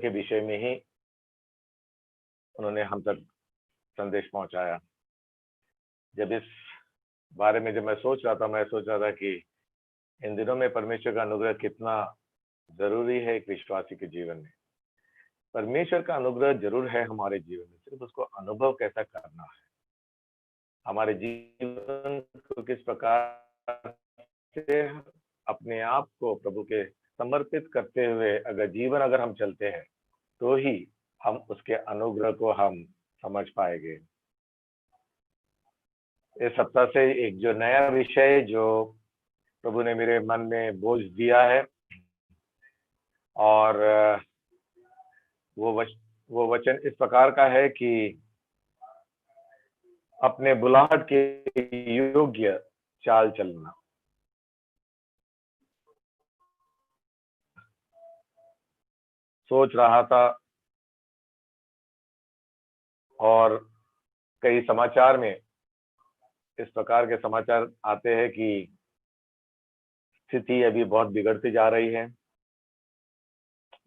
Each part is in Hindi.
के विषय में ही उन्होंने हम तक संदेश पहुंचाया। जब इस बारे में मैं सोच रहा था कि इन दिनों में परमेश्वर का अनुग्रह कितना जरूरी है एक विश्वासी के जीवन में। परमेश्वर का अनुग्रह जरूर है हमारे जीवन में, सिर्फ उसको अनुभव कैसा करना है, हमारे जीवन को किस प्रकार से अपने आप को प्रभु के समर्पित करते हुए अगर हम चलते हैं तो ही हम उसके अनुग्रह को हम समझ पाएंगे। इस सप्ताह से एक जो नया विषय जो प्रभु ने मेरे मन में बोझ दिया है, और वो वचन इस प्रकार का है कि अपने बुलाहट के योग्य चाल चलना। सोच रहा था और कई समाचार में इस प्रकार के समाचार आते हैं कि स्थिति अभी बहुत बिगड़ती जा रही है।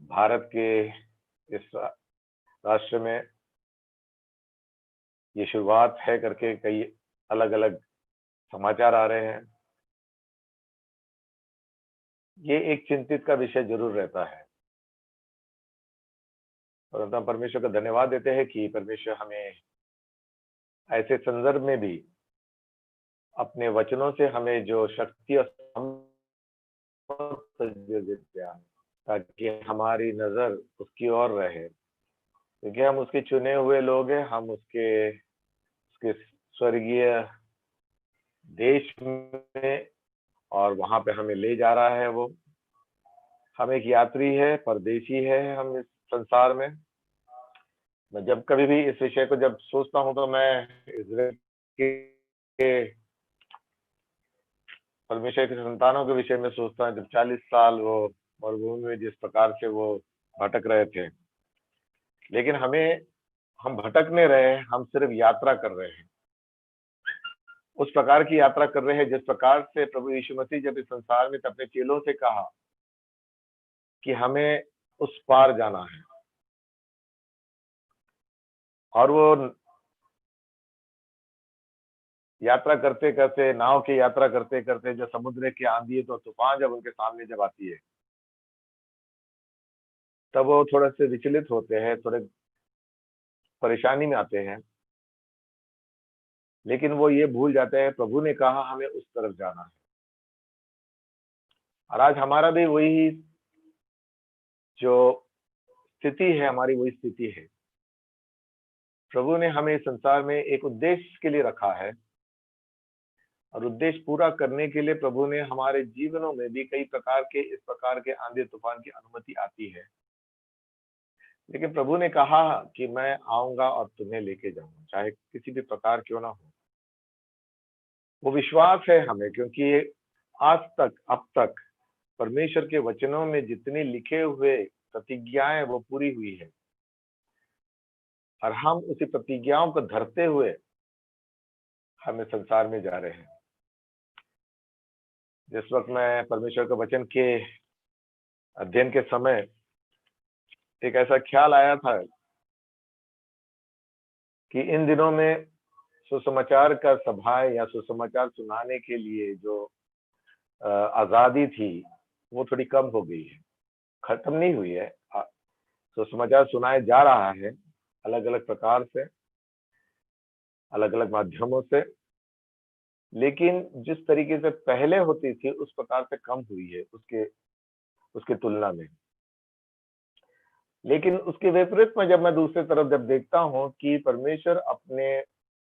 भारत के इस राष्ट्र में ये शुरुआत है करके कई अलग अलग समाचार आ रहे हैं। ये एक चिंतित का विषय जरूर रहता है, परंतु हम परमेश्वर का धन्यवाद देते हैं कि परमेश्वर हमें ऐसे संदर्भ में भी अपने वचनों से हमें जो शक्ति और देते हैं ताकि हमारी नजर उसकी ओर रहे, क्योंकि हम उसके चुने हुए लोग हैं। हम उसके स्वर्गीय देश में, और वहां पे हमें ले जा रहा है वो। हम एक यात्री है, परदेशी है हम इस संसार में। मैं जब कभी भी इस विषय को जब सोचता हूं तो मैं इज़राइल के परमेश्वर के संतानों के विषय में सोचता हूँ। जब 40 साल वो मरुभूमि में जिस प्रकार से वो भटक रहे थे, लेकिन हम भटक नहीं रहे, हम सिर्फ यात्रा कर रहे हैं। उस प्रकार की यात्रा कर रहे हैं जिस प्रकार से प्रभु यीशु मसीह जब इस संसार में अपने चेलों से कहा कि हमें उस पार जाना है, और वो यात्रा करते करते, नाव की यात्रा करते करते, जो समुद्र की आंधी तो तूफान जब उनके सामने जब आती है, तब वो थोड़े से विचलित होते हैं, थोड़े परेशानी में आते हैं। लेकिन वो ये भूल जाते हैं प्रभु ने कहा हमें उस तरफ जाना है। और आज हमारा भी वही जो स्थिति है, हमारी वही स्थिति है। प्रभु ने हमें इस संसार में एक उद्देश्य के लिए रखा है, और उद्देश्य पूरा करने के लिए प्रभु ने हमारे जीवनों में भी कई प्रकार के इस प्रकार के आंधी तूफान की अनुमति आती है। लेकिन प्रभु ने कहा कि मैं आऊंगा और तुम्हें लेके जाऊंगा, चाहे किसी भी प्रकार क्यों ना हो। वो विश्वास है हमें, क्योंकि आज तक, अब तक परमेश्वर के वचनों में जितने लिखे हुए प्रतिज्ञाएं वो पूरी हुई है, और हम उसी प्रतिज्ञाओं को धरते हुए हम इस संसार में जा रहे हैं। जिस वक्त मैं परमेश्वर के वचन के अध्ययन के समय एक ऐसा ख्याल आया था कि इन दिनों में सुसमाचार का सभाएं या सुसमाचार सुनाने के लिए जो आजादी थी वो थोड़ी कम हो गई है, खत्म नहीं हुई है। सुसमाचार सुनाए जा रहा है अलग अलग प्रकार से, अलग अलग माध्यमों से, लेकिन जिस तरीके से पहले होती थी उस प्रकार से कम हुई है उसके तुलना में। लेकिन उसके विपरीत में जब मैं दूसरी तरफ जब देखता हूं कि परमेश्वर अपने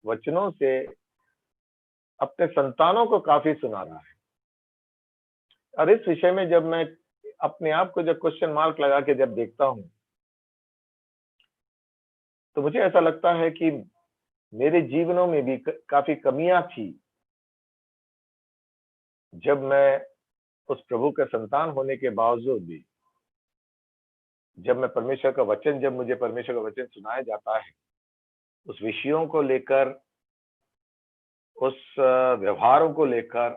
वचनों से अपने संतानों को काफी सुना रहा है, और इस विषय में जब मैं अपने आप को जब क्वेश्चन मार्क लगा के जब देखता हूं, तो मुझे ऐसा लगता है कि मेरे जीवनों में भी काफी कमियां थी। जब मैं उस प्रभु का संतान होने के बावजूद भी, जब मुझे परमेश्वर का वचन सुनाया जाता है, उस विषयों को लेकर, उस व्यवहारों को लेकर,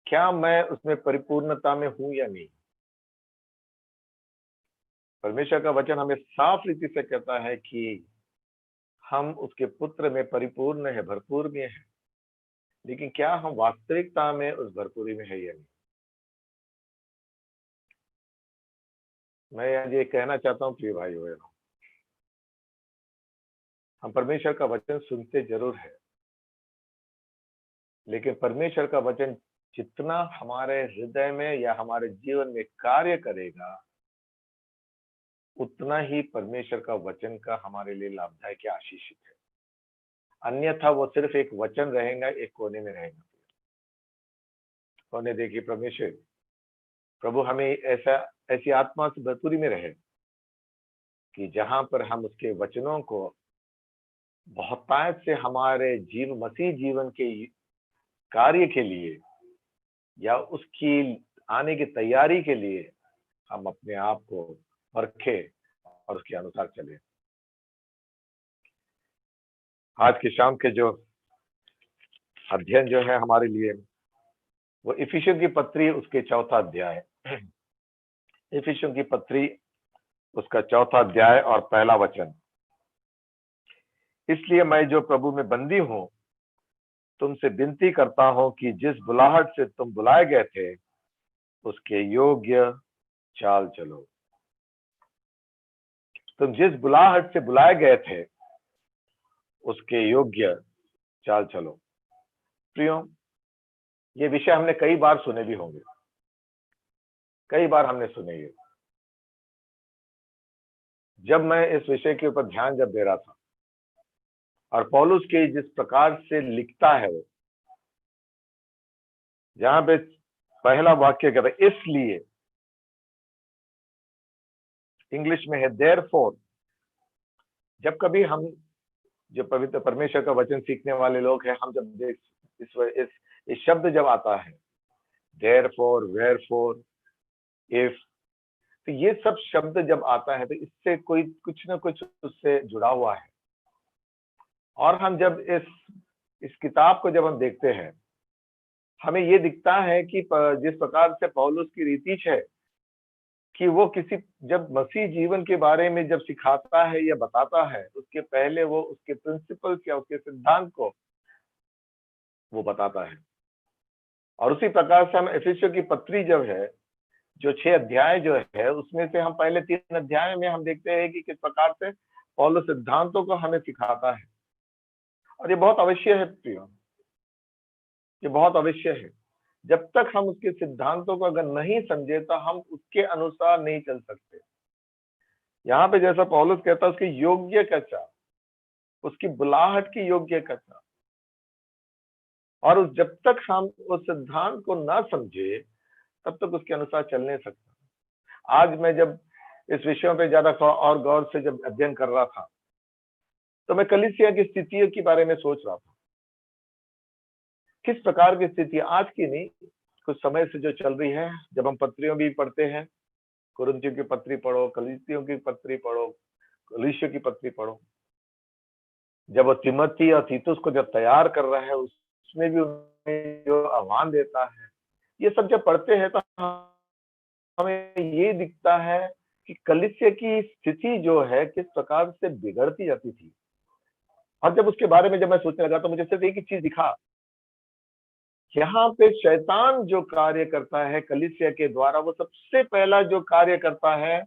क्या मैं उसमें परिपूर्णता में हूं या नहीं। परमेश्वर का वचन हमें साफ रीति से कहता है कि हम उसके पुत्र में परिपूर्ण है, भरपूर में है, लेकिन क्या हम वास्तविकता में उस भरपूरी में है या नहीं? मैं आज ये कहना चाहता हूँ प्रिय भाई बहनों, हम परमेश्वर का वचन सुनते जरूर है, लेकिन परमेश्वर का वचन जितना हमारे हृदय में या हमारे जीवन में कार्य करेगा, उतना ही परमेश्वर का वचन का हमारे लिए लाभदायक या आशीषित है। अन्यथा वो सिर्फ एक वचन रहेगा, एक कोने में रहेगा। कोने देखिए, परमेश्वर प्रभु हमें ऐसी आत्मा से भरपूरी में रहे कि जहां पर हम उसके वचनों को बहुतायत से हमारे मसीह जीवन के कार्य के लिए या उसकी आने की तैयारी के लिए हम अपने आप को परखे और उसके अनुसार चले। आज की शाम के जो अध्ययन जो है हमारे लिए, वो इफिसियों की पत्री उसके 4था अध्याय, इफिसियों की पत्री उसका 4था अध्याय और पहला वचन। इसलिए मैं जो प्रभु में बंदी हूं, तुमसे विनती करता हूं कि जिस बुलाहट से तुम बुलाए गए थे, उसके योग्य चाल चलो। तुम जिस बुलाहट से बुलाए गए थे, उसके योग्य चाल चलो। प्रियो, ये विषय हमने कई बार सुने भी होंगे, कई बार हमने सुने ये। जब मैं इस विषय के ऊपर ध्यान जब दे रहा था, और पौलुस के जिस प्रकार से लिखता है वो, जहां पे पहला वाक्य कहता है इसलिए, इंग्लिश में है देयरफॉर। जब कभी हम जो पवित्र परमेश्वर का वचन सीखने वाले लोग हैं, हम जब इस शब्द जब आता है देयरफॉर, वेयरफॉर, इफ, तो ये सब शब्द जब आता है तो इससे कोई कुछ ना कुछ उससे जुड़ा हुआ है। और हम जब इस किताब को जब हम देखते हैं, हमें ये दिखता है कि जिस प्रकार से पौलुस की रीति है कि वो जब मसीह जीवन के बारे में जब सिखाता है या बताता है, उसके पहले वो उसके प्रिंसिपल्स या उसके सिद्धांत को वो बताता है। और उसी प्रकार से हम इफिसियों की पत्री जब है, जो 6 अध्याय जो है, उसमें से हम पहले 3 अध्याय में हम देखते हैं कि किस प्रकार से पौलुस सिद्धांतों को हमें सिखाता है। और ये बहुत अवश्य है प्रियो, ये बहुत अवश्य है। जब तक हम उसके सिद्धांतों को अगर नहीं समझे, तो हम उसके अनुसार नहीं चल सकते। यहाँ पे जैसा पौलुस कहता है, उसके योग्य का चाल, उसकी बुलाहट की योग्य का चाल। और जब तक हम उस सिद्धांत को ना समझे, तब तक उसके अनुसार चल नहीं सकता। आज मैं जब इस विषयों पे ज्यादा और गौर से जब अध्ययन कर रहा था, तो मैं कलीसिया की स्थितियों के बारे में सोच रहा था। किस प्रकार की स्थिति, आज की नहीं, कुछ समय से जो चल रही है। जब हम पत्रियों भी पढ़ते हैं, कुरिन्थियों की पत्री पढ़ो, कलीसियों की पत्री पढ़ो, कलीसियों की पत्री पढ़ो, जब वो तिमोथी और तीतुस को जब तैयार कर रहा है, उसमें भी उन्हें जो आह्वान देता है, ये सब जब पढ़ते हैं तो हमें ये दिखता है कि कलीसिया की स्थिति जो है किस प्रकार से बिगड़ती जाती थी। और जब उसके बारे में जब मैं सोचने लगा, तो मुझे सिर्फ एक ही चीज दिखा, यहाँ पे शैतान जो कार्य करता है कलीसिया के द्वारा, वो सबसे पहला जो कार्य करता है,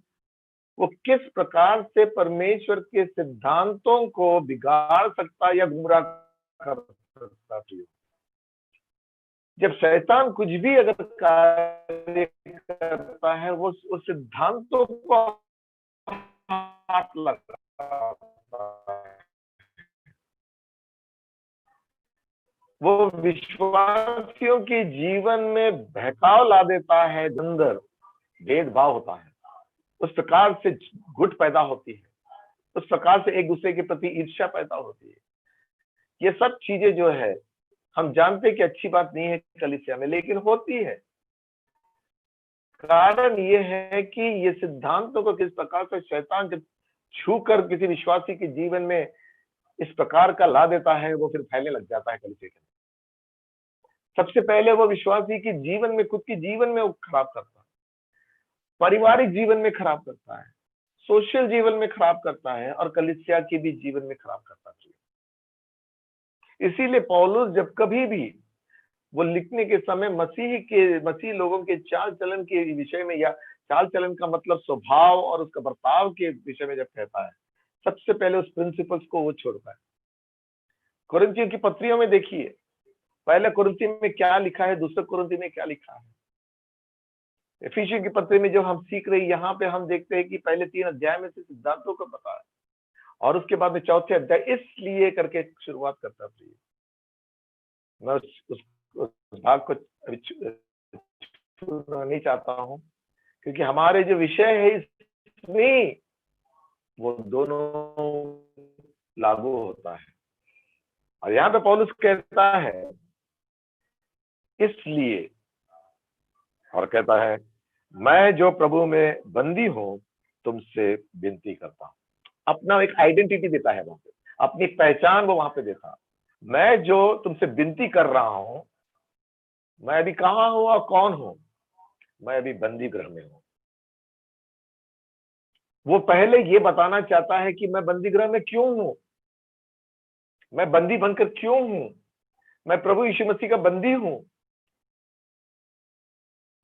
वो किस प्रकार से परमेश्वर के सिद्धांतों को बिगाड़ सकता या गुमराह कर सकता है। जब शैतान कुछ भी अगर कार्य करता है, वो उस सिद्धांतों को हाथ लगाता है, वो विश्वासियों के जीवन में बहकाव ला देता है, अंदर भेदभाव होता है, उस प्रकार से गुट पैदा होती है, उस प्रकार से एक दूसरे के प्रति ईर्ष्या पैदा होती है। ये सब चीजें जो है, हम जानते कि अच्छी बात नहीं है कलीसिया में, लेकिन होती है। कारण ये है कि ये सिद्धांतों को किस प्रकार से शैतान जब छूकर किसी विश्वासी के जीवन में इस प्रकार का ला देता है, वो फिर फैलने लग जाता है कलीसिया के। सबसे पहले वो विश्वासी के जीवन में, खुद के जीवन में वो खराब करता है, पारिवारिक जीवन में खराब करता है, सोशल जीवन में खराब करता है और कलीसिया के भी जीवन में खराब करता है। इसीलिए पौलुस जब कभी भी वो लिखने के समय मसीह लोगों के चाल चलन के विषय में, या चाल चलन का मतलब स्वभाव और उसका बर्ताव के विषय में जब कहता है, सबसे पहले उस प्रिंसिपल्स को वो छोड़ता है। कुरिन्थियों की पत्रियों में देखिए, पहले कुरिन्थी में क्या लिखा है, दूसरे कुरिन्थी में क्या लिखा है। इफिसियों की पत्री में जो हम सीख रहे हैं, यहाँ पे हम देखते हैं कि पहले 3 अध्याय में से सिद्धांतों का पता है, और उसके बाद में चौथे अध्याय इसलिए करके शुरुआत करता है। मैं उस भाग को छूना नहीं चाहता हूँ, क्योंकि हमारे जो विषय है इसमें वो दोनों लागू होता है। और यहाँ पे पौलुस कहता है इसलिए, और कहता है मैं जो प्रभु में बंदी हूं तुमसे विनती करता हूं। अपना एक आइडेंटिटी देता है वहां पे, अपनी पहचान वो वहां पे देता। मैं जो तुमसे विनती कर रहा हूं, मैं अभी कहां हूं और कौन हूं? मैं अभी बंदी गृह में हूं। वो पहले ये बताना चाहता है कि मैं बंदी गृह में क्यों हूं, मैं बंदी बनकर क्यों हूं, मैं प्रभु यीशु मसीह का बंदी हूं।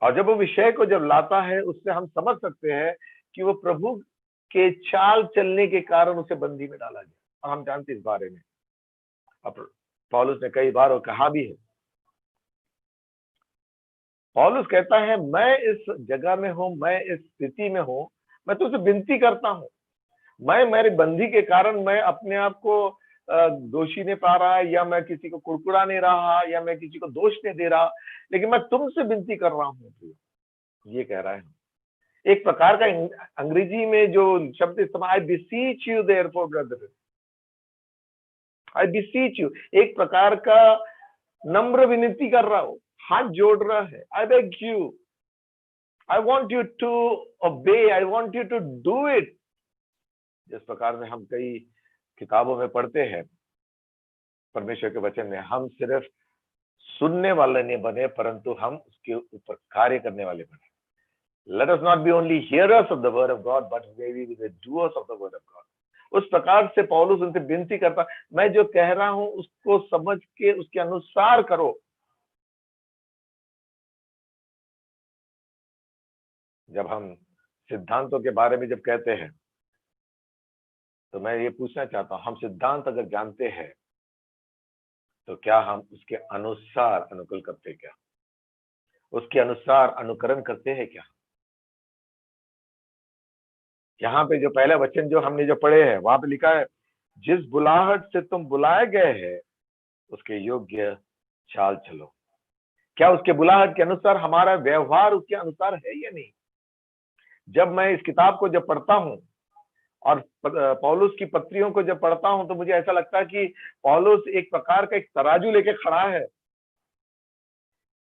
और जब वो विषय को जब लाता है, उससे हम समझ सकते हैं कि वो प्रभु के चाल चलने के कारण उसे बंदी में डाला गया। और हम जानते इस बारे में, अब पौलुस ने कई बार वो कहा भी है। पौलुस कहता है मैं इस जगह में हूं, मैं इस स्थिति में हूं, मैं तुझसे विनती करता हूं। मैं मेरे बंदी के कारण मैं अपने आप को दोषी नहीं पा रहा, या मैं किसी को कुड़कुड़ा नहीं रहा, या मैं किसी को दोष नहीं दे रहा, लेकिन मैं तुमसे विनती कर रहा हूं। ये कह रहा है। एक प्रकार का अंग्रेजी में जो शब्द इस्तेमाल, I beseech you therefore brother, I beseech you, एक प्रकार का नम्र विनती कर रहा हूं, हाथ जोड़ रहा है। I beg you, I want you to obey, I want you to do it. जिस प्रकार में हम कई किताबों में पढ़ते हैं परमेश्वर के वचन में, हम सिर्फ सुनने वाले नहीं बने, परंतु हम उसके ऊपर कार्य करने वाले बने। Let us not be only hearers of the word of God, but maybe be the doers of the word of God. उस प्रकार से पौलुस उनसे विनती करता, मैं जो कह रहा हूं उसको समझ के उसके अनुसार करो। जब हम सिद्धांतों के बारे में जब कहते हैं, तो मैं ये पूछना चाहता हूं, हम सिद्धांत अगर जानते हैं तो क्या हम उसके अनुसार अनुकूल करते हैं? क्या उसके अनुसार अनुकरण करते हैं? क्या यहाँ पे जो पहला वचन जो हमने जो पढ़े हैं, वहां पे लिखा है, जिस बुलाहट से तुम बुलाए गए हैं उसके योग्य चाल चलो। क्या उसके बुलाहट के अनुसार हमारा व्यवहार उसके अनुसार है या नहीं? जब मैं इस किताब को जब पढ़ता हूं और पौलुस की पत्रियों को जब पढ़ता हूं, तो मुझे ऐसा लगता है कि पौलुस एक प्रकार का एक तराजू लेके खड़ा है।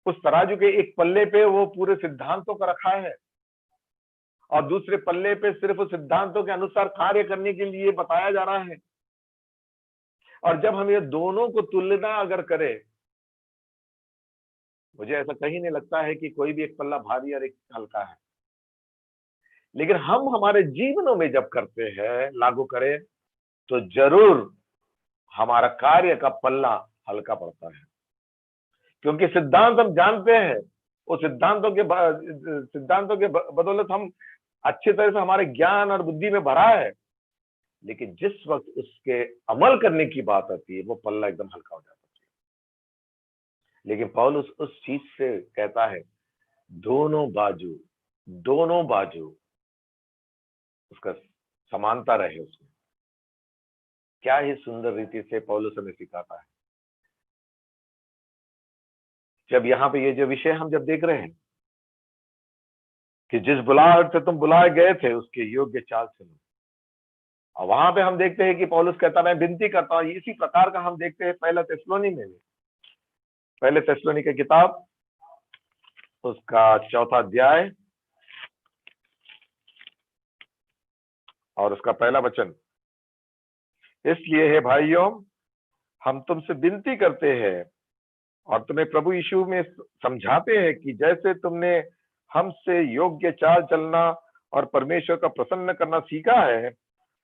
उस तराजू के एक पल्ले पे वो पूरे सिद्धांतों का रखा है, और दूसरे पल्ले पे सिर्फ उस सिद्धांतों के अनुसार कार्य करने के लिए बताया जा रहा है। और जब हम ये दोनों को तुलना अगर करें, मुझे ऐसा कहीं नहीं लगता है कि कोई भी एक पल्ला भारी और एक हल्का है। लेकिन हम हमारे जीवनों में जब करते हैं, लागू करें, तो जरूर हमारा कार्य का पल्ला हल्का पड़ता है, क्योंकि सिद्धांत हम जानते हैं। उस सिद्धांतों के बदौलत हम अच्छी तरह से हमारे ज्ञान और बुद्धि में भरा है, लेकिन जिस वक्त उसके अमल करने की बात आती है, वो पल्ला एकदम हल्का हो जाता है। लेकिन पौलुस उस चीज से कहता है, दोनों बाजू उसका समानता रहे उसमें। क्या ही सुंदर रीति से पौलुस हमें सिखाता है। जब यहाँ पे ये जो विषय हम जब देख रहे हैं कि जिस बुलाहट से तुम बुलाए गए थे उसके योग्य चाल चलो, और वहां पे हम देखते हैं कि पौलुस कहता मैं विनती करता हूं। इसी प्रकार का हम देखते हैं पहले थिस्सलुनी की किताब, उसका 4था अध्याय और उसका पहला वचन, इसलिए हे भाइयों, हम तुमसे विनती करते हैं और तुम्हें प्रभु यीशु में समझाते हैं कि जैसे तुमने हमसे योग्य चाल चलना और परमेश्वर का प्रसन्न करना सीखा है,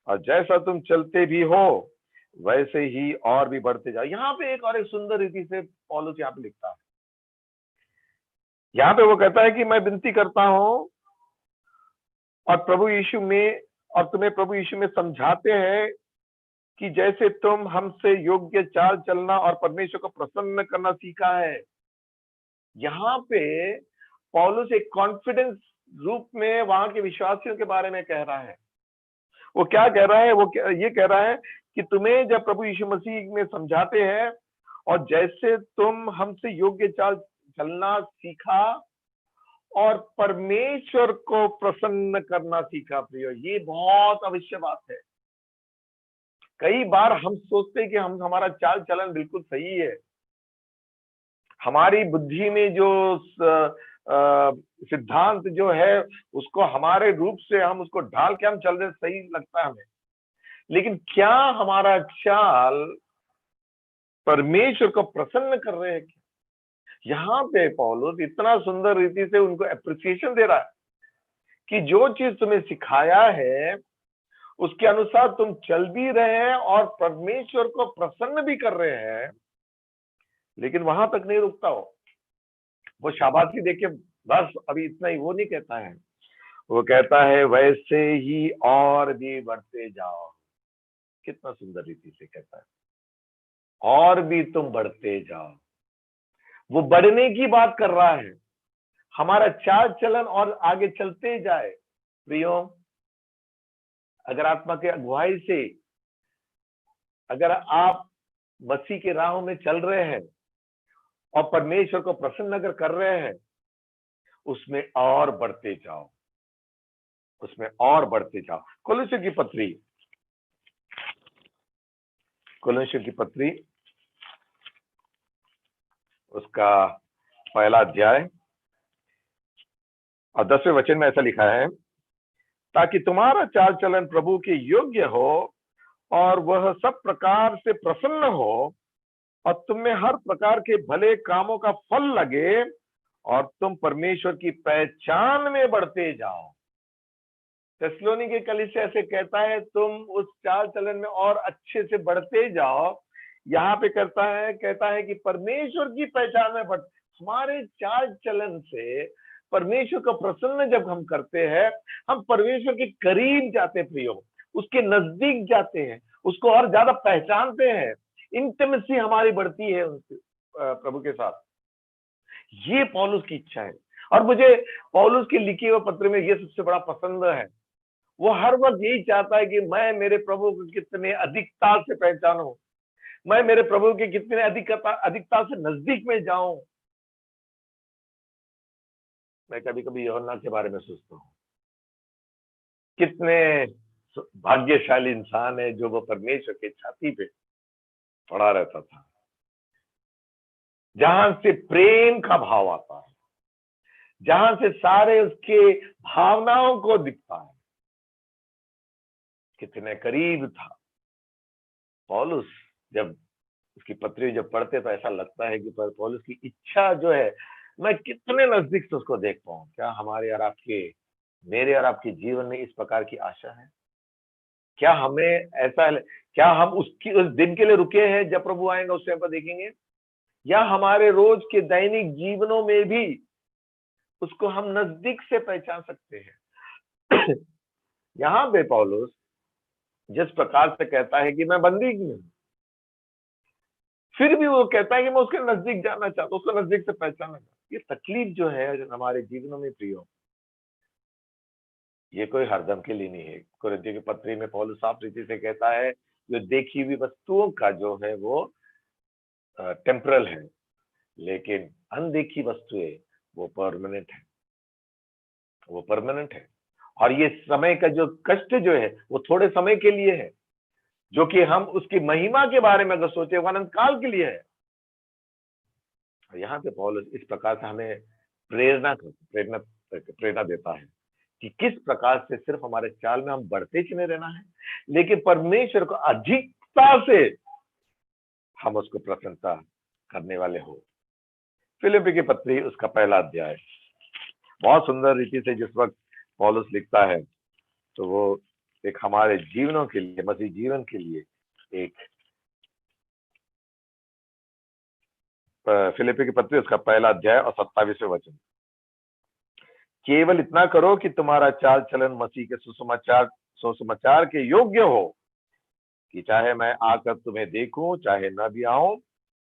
और जैसा तुम चलते भी हो वैसे ही और भी बढ़ते जाओ। यहाँ पे एक सुंदर रीति से पौलुस यहाँ पे लिखता है। यहाँ पे वो कहता है कि मैं विनती करता हूं और प्रभु यीशु में, और तुम्हें प्रभु यीशु में समझाते हैं कि जैसे तुम हमसे योग्य चाल चलना और परमेश्वर को प्रसन्न करना सीखा है। यहाँ पे पौलुस एक कॉन्फिडेंस रूप में वहां के विश्वासियों के बारे में कह रहा है। वो क्या कह रहा है? ये कह रहा है कि तुम्हें जब प्रभु यीशु मसीह में समझाते हैं और जैसे तुम हमसे योग्य चाल चलना सीखा और परमेश्वर को प्रसन्न करना सीखा। प्रियो, ये बहुत अवश्य बात है। कई बार हम सोचते हैं कि हमारा चाल चलन बिल्कुल सही है, हमारी बुद्धि में जो सिद्धांत जो है उसको हमारे रूप से हम उसको ढाल के हम चल रहे, सही लगता है हमें। लेकिन क्या हमारा चाल परमेश्वर को प्रसन्न कर रहे हैं? यहाँ पे पौलुस इतना सुंदर रीति से उनको एप्रिसिएशन दे रहा है कि जो चीज तुम्हें सिखाया है उसके अनुसार तुम चल भी रहे हैं और परमेश्वर को प्रसन्न भी कर रहे हैं। लेकिन वहां तक नहीं रुकता वो शाबाशी देके बस अभी इतना ही वो नहीं कहता है। वो कहता है वैसे ही और भी बढ़ते जाओ। कितना सुंदर रीति से कहता है, और भी तुम बढ़ते जाओ। वो बढ़ने की बात कर रहा है, हमारा चाल चलन और आगे चलते जाए। प्रियो, अगर आत्मा के अगुवाई से अगर आप मसीह के राहों में चल रहे हैं और परमेश्वर को प्रसन्न अगर कर रहे हैं, उसमें और बढ़ते जाओ, उसमें और बढ़ते जाओ। कोलोस्सियों की पत्री उसका पहला अध्याय और 10वें वचन में ऐसा लिखा है, ताकि तुम्हारा चाल चलन प्रभु के योग्य हो और वह सब प्रकार से प्रसन्न हो और तुम में हर प्रकार के भले कामों का फल लगे और तुम परमेश्वर की पहचान में बढ़ते जाओ। थिस्सलुनीके कलीसिया से कहता है तुम उस चाल चलन में और अच्छे से बढ़ते जाओ। यहाँ पे कहता है कि परमेश्वर की पहचान में बढ़। हमारे चाल चलन से परमेश्वर को प्रसन्न जब हम करते हैं, हम परमेश्वर के करीब जाते, प्रियो, उसके नजदीक जाते हैं, उसको और ज्यादा पहचानते हैं। इंटिमेसी हमारी बढ़ती है उनसे, प्रभु के साथ। ये पौलुस की इच्छा है और मुझे पौलुस के लिखे हुए पत्र में ये सबसे बड़ा पसंद है। वो हर वक्त यही चाहता है कि मैं मेरे प्रभु को कितने अधिकता से पहचानूं, मैं मेरे प्रभु के कितने अधिकता से नजदीक में जाऊं। मैं कभी कभी यूहन्ना के बारे में सोचता हूँ, कितने भाग्यशाली इंसान है जो वो परमेश्वर के छाती पे पड़ा रहता था, जहां से प्रेम का भाव आता है, जहां से सारे उसके भावनाओं को दिखता है। कितने करीब था पौलुस। जब उसकी पत्री जब पढ़ते तो ऐसा लगता है कि पौलुस की इच्छा जो है, मैं कितने नजदीक से उसको देख पाऊं। क्या हमारे और आपके, मेरे और आपके जीवन में इस प्रकार की आशा है? क्या हमें ऐसा, क्या हम उस दिन के लिए रुके हैं जब प्रभु आएंगे उस टाइम पर देखेंगे, या हमारे रोज के दैनिक जीवनों में भी उसको हम नजदीक से पहचान सकते हैं? यहाँ पे पौलुस जिस प्रकार से कहता है कि मैं बंदी हूं, फिर भी वो कहता है कि मैं उसके नजदीक जाना चाहता हूं, उसको नजदीक से पहचानना। ये तकलीफ जो है हमारे जीवनों में, प्रियो, ये कोई हरदम के लिए नहीं है। कुरिन्थियों की पत्री में पौलुस साफ रीति से कहता है, जो देखी हुई वस्तुओं का जो है वो टेम्परल है, लेकिन अनदेखी वस्तुएं वो परमानेंट है, वो परमानेंट है। और ये समय का जो कष्ट जो है वो थोड़े समय के लिए है, जो कि हम उसकी महिमा के बारे में अगर सोचे वो अनंत काल के लिए है। और यहाँ पे पौलुस इस प्रकार से हमें प्रेरणा देता है कि किस प्रकार से सिर्फ हमारे चाल में हम बढ़ते चले रहना है, लेकिन परमेश्वर को अधिकता से हम उसको प्रसन्नता करने वाले हो। फिलिप्पी की पत्री उसका पहला अध्याय बहुत सुंदर रीति से जिस वक्त पौलुस लिखता है, तो वो एक हमारे जीवनों के लिए, मसीह जीवन के लिए एक फिलिप्पी की पत्री उसका 1 अध्याय और 27वें वचन, केवल इतना करो कि तुम्हारा चाल चलन मसीह के सुसमाचार के योग्य हो, कि चाहे मैं आकर तुम्हें देखूं चाहे न भी आऊं,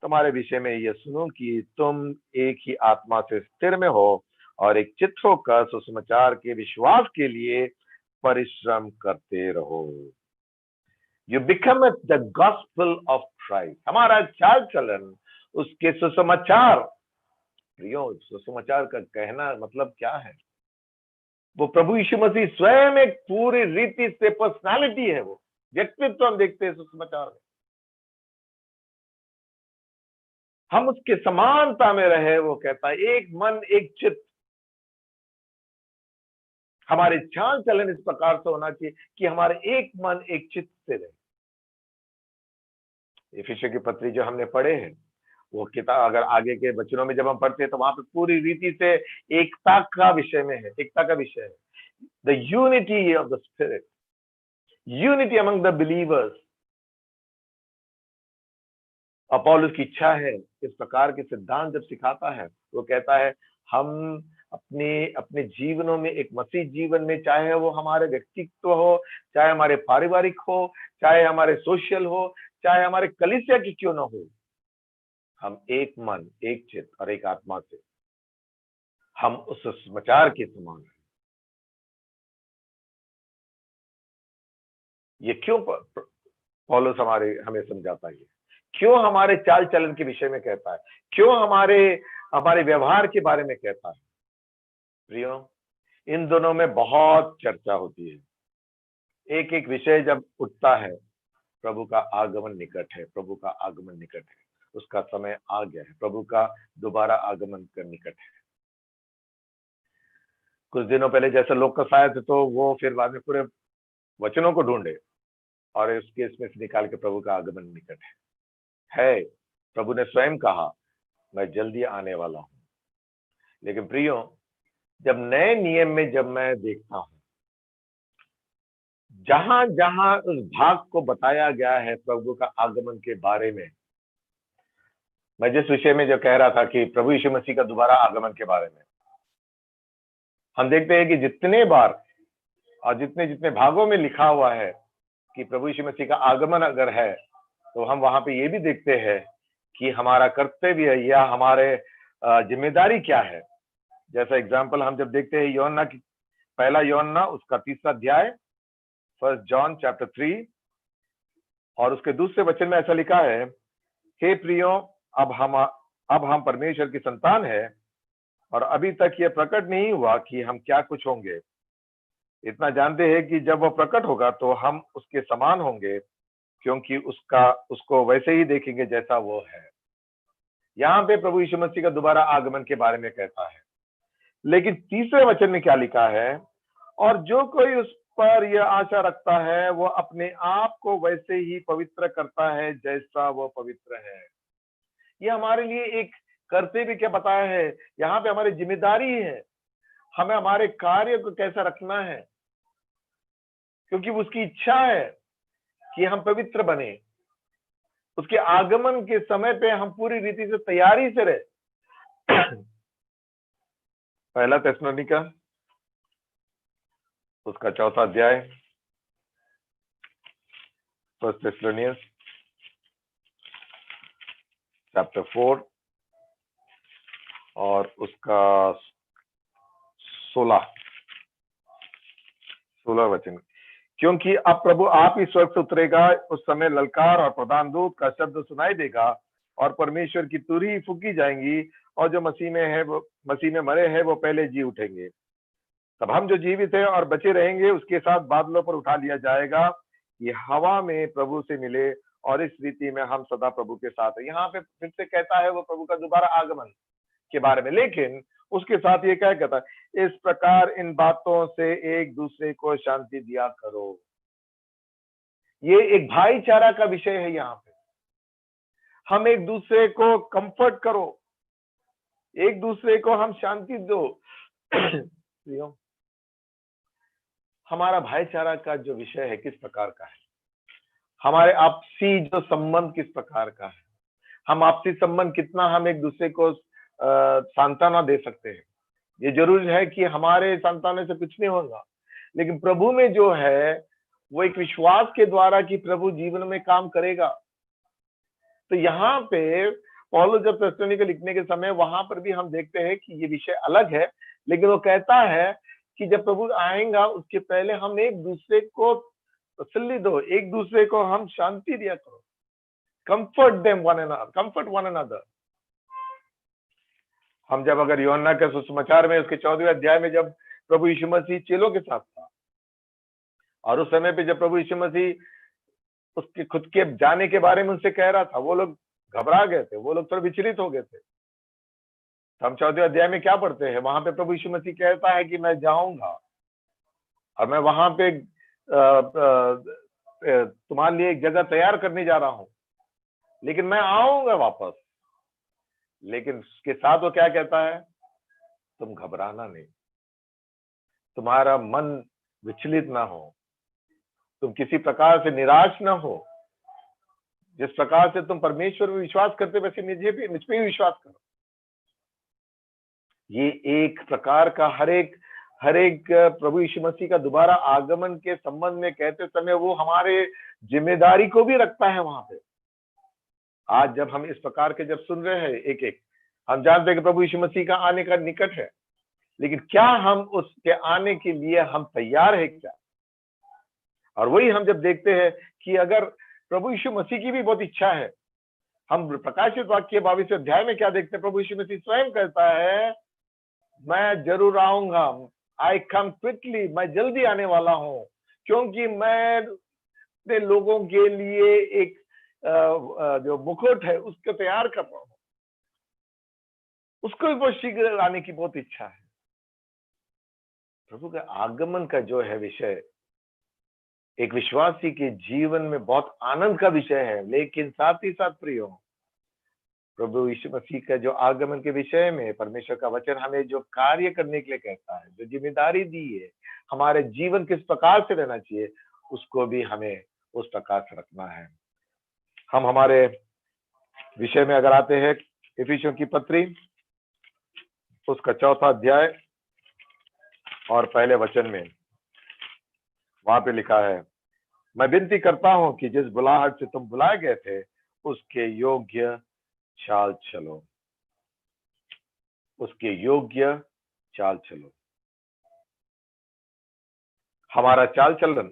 तुम्हारे विषय में यह सुनूं कि तुम एक ही आत्मा से स्थिर में हो और एक चित्त होकर सुसमाचार के विश्वास के लिए परिश्रम करते रहो। You become the gospel of Christ. हमारा चाल चलन उसके सुसमाचार, प्रियो सुसमाचार का कहना मतलब क्या है? वो प्रभु यीशु मसीह स्वयं एक पूरी रीति से पर्सनालिटी है, वो व्यक्तित्व हम देखते हैं सुसमाचार में। हम उसके समानता में रहे, वो कहता है एक मन एक चित्त। हमारे चाल चलन इस प्रकार से होना चाहिए कि हमारे एक मन एक चित्त से रहे। इफिसियों की पत्री जो हमने पढ़े हैं, वो किताब अगर आगे के वचनों में जब हम पढ़ते हैं तो वहां पे पूरी रीति से एकता का विषय में है, एकता का विषय है, the unity of the spirit, unity among the believers. और पौलुस की इच्छा है इस प्रकार के सिद्धांत जब सिखाता है, वो कहता है हम अपने अपने जीवनों में, एक मसीह जीवन में, चाहे वो हमारे व्यक्तित्व हो, चाहे हमारे पारिवारिक हो, चाहे हमारे सोशल हो, चाहे हमारे कलीसिया की क्यों ना हो, हम एक मन एक चित्त और एक आत्मा से हम उस समाचार के समान हैं। ये क्यों पौलुस हमें समझाता है, क्यों हमारे चाल चलन के विषय में कहता है, क्यों हमारे हमारे व्यवहार के बारे में कहता है। प्रियो, इन दोनों में बहुत चर्चा होती है। एक एक विषय जब उठता है, प्रभु का आगमन निकट है, प्रभु का आगमन निकट है, उसका समय आ गया है, प्रभु का दोबारा आगमन कर निकट है। कुछ दिनों पहले जैसे लोग कसाए थे, तो वो फिर बाद में पूरे वचनों को ढूंढे और उसके इसमें से निकाल के प्रभु का आगमन निकट है। प्रभु ने स्वयं कहा मैं जल्दी आने वाला हूं। लेकिन प्रियो, जब नए नियम में जब मैं देखता हूं, जहां जहां उस भाग को बताया गया है प्रभु का आगमन के बारे में, मैं जिस विषय में जो कह रहा था कि प्रभु यीशु मसीह का दोबारा आगमन के बारे में, हम देखते हैं कि जितने बार और जितने जितने भागों में लिखा हुआ है कि प्रभु यीशु मसीह का आगमन अगर है, तो हम वहां पे ये भी देखते हैं कि हमारा कर्तव्य या हमारे जिम्मेदारी क्या है। जैसा एग्जाम्पल हम जब देखते हैं यूहन्ना की, पहला यूहन्ना उसका 3 अध्याय, 1 जॉन चैप्टर 3, और उसके दूसरे वचन में ऐसा लिखा है, हे प्रियो, अब हम परमेश्वर की संतान है और अभी तक यह प्रकट नहीं हुआ कि हम क्या कुछ होंगे। इतना जानते हैं कि जब वह प्रकट होगा तो हम उसके समान होंगे, क्योंकि उसको वैसे ही देखेंगे जैसा वो है। यहाँ पे प्रभु यीशु मसीह का दोबारा आगमन के बारे में कहता है। लेकिन तीसरे वचन में क्या लिखा है, और जो कोई उस पर यह आशा रखता है वो अपने आप को वैसे ही पवित्र करता है जैसा वो पवित्र है। ये हमारे लिए एक कर्तव्य क्या बताया है, यहाँ पे हमारी जिम्मेदारी है, हमें हमारे कार्य को कैसा रखना है, क्योंकि उसकी इच्छा है कि हम पवित्र बने, उसके आगमन के समय पे हम पूरी रीति से तैयारी से रहे। पहला थिस्सलुनीका उसका 4 अध्याय, फर्स्ट थिस्सलुनियंस चैप्टर 4 और उसका 16 वचन, क्योंकि अब प्रभु आप ही स्वर्ग से उतरेगा, उस समय ललकार और प्रधान दूत का शब्द सुनाई देगा और परमेश्वर की तुरही फूकी जाएंगी, और जो मसीह में मरे हैं वो पहले जी उठेंगे। तब हम जो जीवित हैं और बचे रहेंगे उसके साथ बादलों पर उठा लिया जाएगा, ये हवा में प्रभु से मिले, और इस रीति में हम सदा प्रभु के साथ है। यहाँ पे फिर से कहता है वो प्रभु का दोबारा आगमन के बारे में, लेकिन उसके साथ ये क्या कहता है, इस प्रकार इन बातों से एक दूसरे को शांति दिया करो। ये एक भाईचारा का विषय है। यहाँ पे हम एक दूसरे को कंफर्ट करो, एक दूसरे को हम शांति दो। हमारा भाईचारा का जो विषय है किस प्रकार का है, हमारे आपसी जो संबंध किस प्रकार का है, हम आपसी संबंध कितना हम एक दूसरे को सांत्वना दे सकते हैं। ये जरूर है कि हमारे संतानों से कुछ नहीं होगा, लेकिन प्रभु में जो है वो एक विश्वास के द्वारा कि प्रभु जीवन में काम करेगा। तो यहाँ पे पौलुस जब थिस्सलुनीके लिखने के समय वहां पर भी हम देखते हैं कि ये विषय अलग है, लेकिन वो कहता है कि जब प्रभु आएगा उसके पहले हम एक दूसरे को तसल्ली दो, एक दूसरे को हम शांति दिया करो, कंफर्ट वन अनदर। हम जब अगर यूहन्ना के सुसमाचार में उसके 14वें अध्याय में जब प्रभु यीशु मसीह चेलों के साथ था, और उस समय पे जब प्रभु यीशु मसीह उसके खुद के जाने के बारे में उनसे कह रहा था, वो लोग घबरा गए थे, वो लोग थोड़ा विचलित हो गए थे। तो हम 14वें अध्याय में क्या पढ़ते हैं, वहां पे प्रभु यीशु मसीह कहता है कि मैं जाऊंगा और मैं वहां पे तुम्हारे लिए एक जगह तैयार करने जा रहा हूं, लेकिन मैं आऊंगा वापस। लेकिन उसके साथ वो क्या कहता है, तुम घबराना नहीं, तुम्हारा मन विचलित ना हो, तुम किसी प्रकार से निराश ना हो। जिस प्रकार से तुम परमेश्वर में विश्वास करते वैसे मुझ पे भी विश्वास करो। ये एक प्रकार का हर एक प्रभु यीशु मसीह का दोबारा आगमन के संबंध में कहते समय वो हमारे जिम्मेदारी को भी रखता है वहां पे। आज जब हम इस प्रकार के जब सुन रहे हैं एक एक, हम जानते हैं कि प्रभु यीशु मसीह का आने का निकट है, लेकिन क्या हम उसके आने के लिए हम तैयार है क्या? और वही हम जब देखते हैं कि अगर प्रभु यीशु मसीह की भी बहुत इच्छा है, हम प्रकाशित वाक्य 22वें अध्याय में क्या देखते हैं, प्रभु यीशु मसीह स्वयं कहता है मैं जरूर आऊंगा, आई कम क्विकली, मैं जल्दी आने वाला हूं, क्योंकि मैं अपने लोगों के लिए एक जो मुकुट है उसको तैयार कर रहा हूं। उसको भी बहुत शीघ्र आने की बहुत इच्छा है। प्रभु के आगमन का जो है विषय एक विश्वासी के जीवन में बहुत आनंद का विषय है, लेकिन साथ ही साथ प्रियो, प्रभु यीशु मसीह का जो आगमन के विषय में परमेश्वर का वचन हमें जो कार्य करने के लिए कहता है, जो जिम्मेदारी दी है, हमारे जीवन किस प्रकार से रहना चाहिए, उसको भी हमें उस प्रकार से रखना है। हम हमारे विषय में अगर आते हैं, इफिसियों की पत्री उसका 4था अध्याय और पहले वचन में वहां पे लिखा है, मैं विनती करता हूं कि जिस बुलाहट से तुम बुलाए गए थे उसके योग्य चाल चलो, उसके योग्य चाल चलो। हमारा चाल चलन,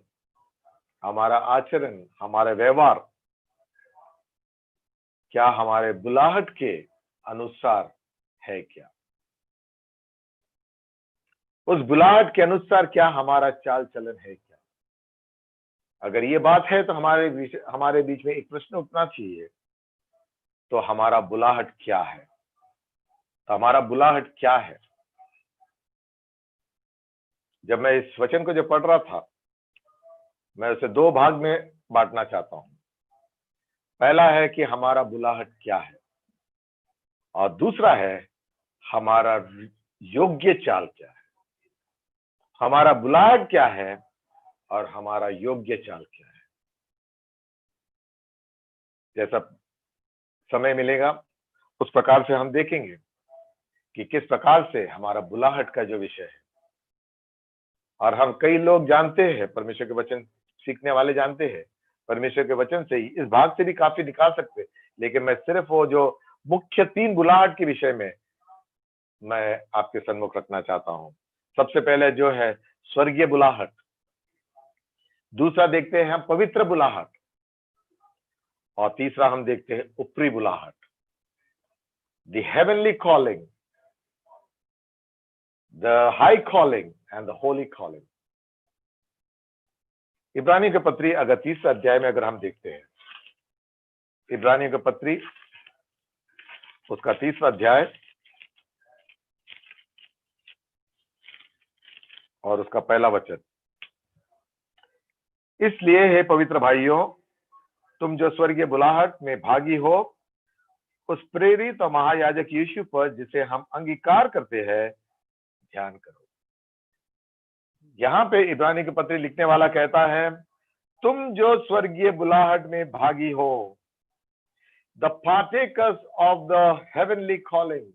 हमारा आचरण, हमारा व्यवहार क्या हमारे बुलाहट के अनुसार है क्या? उस बुलाहट के अनुसार क्या हमारा चाल चलन है क्या? अगर ये बात है तो हमारे बीच में एक प्रश्न उठना चाहिए, तो हमारा बुलाहट क्या है? तो हमारा बुलाहट क्या है? जब मैं इस वचन को जो पढ़ रहा था, मैं उसे 2 भाग में बांटना चाहता हूं। पहला है कि हमारा बुलाहट क्या है, और दूसरा है हमारा योग्य चाल क्या है। हमारा बुलाहट क्या है और हमारा योग्य चाल क्या है। जैसा समय मिलेगा उस प्रकार से हम देखेंगे कि किस प्रकार से हमारा बुलाहट का जो विषय है। और हम कई लोग जानते हैं, परमेश्वर के वचन सीखने वाले जानते हैं, परमेश्वर के वचन से ही इस भाग से भी काफी निकाल सकते, लेकिन मैं सिर्फ वो जो मुख्य 3 बुलाहट के विषय में मैं आपके सम्मुख रखना चाहता हूं। सबसे पहले जो है स्वर्गीय बुलाहट, दूसरा देखते हैं हम पवित्र बुलाहट, और तीसरा हम देखते हैं ऊपरी बुलाहट, the heavenly calling, the high calling and the holy calling. इब्रानियों की पत्री अगर 3 अध्याय में अगर हम देखते हैं, इब्रानियों की पत्री उसका 3 अध्याय और उसका पहला वचन, इसलिए हे पवित्र भाइयों, तुम जो स्वर्गीय बुलाहट में भागी हो, उस प्रेरित और महायाजक यीशु पर जिसे हम अंगीकार करते हैं ध्यान करो। यहाँ पे इब्रानी के पत्री लिखने वाला कहता है, तुम जो स्वर्गीय बुलाहट में भागी हो, the partakers of the heavenly calling.